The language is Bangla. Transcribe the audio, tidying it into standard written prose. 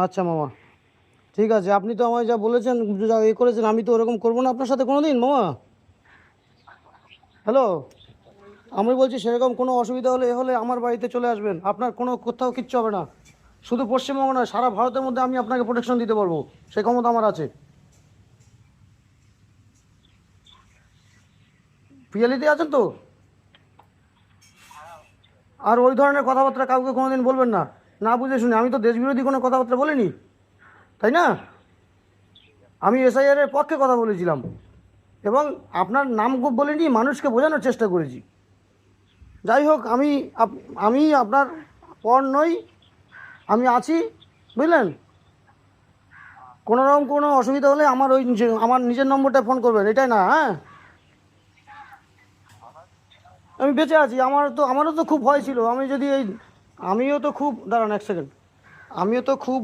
আচ্ছা মামা, ঠিক আছে। আপনি তো আমায় যা বলেছেন, যা করেছেন, আমি তো ওরকম করবো না আপনার সাথে কোনো দিন মামা। হ্যালো, আমি বলছি সেরকম কোনো অসুবিধা হলে আমার বাড়িতে চলে আসবেন। আপনার কোনো কোথাও কিচ্ছু হবে না। শুধু পশ্চিমবঙ্গ নয়, সারা ভারতের মধ্যে আমি আপনাকে প্রোটেকশন দিতে পারবো, সেই ক্ষমতা আমার আছে। পিএলিতে আছেন তো? আর ওই ধরনের কথাবার্তা কাউকে কোনোদিন বলবেন না, না বুঝে শুনে। আমি তো দেশবিরোধী কোনো কথাবার্তা বলিনি, তাই না? আমি এসআইআর এর পক্ষে কথা বলেছিলাম, এবং আপনার নাম বলিনি, মানুষকে বোঝানোর চেষ্টা করেছি। যাই হোক, আমি আপনার পর নই, আমি আছি, বুঝলেন? কোনো রকম কোনো অসুবিধা হলে আমার নিজের নম্বরটা ফোন করবেন, এটাই না? হ্যাঁ, আমি বেঁচে আছি। আমারও তো খুব ভয় ছিল। আমি যদি এই আমিও তো খুব, দাঁড়ান এক সেকেন্ড, আমিও তো খুব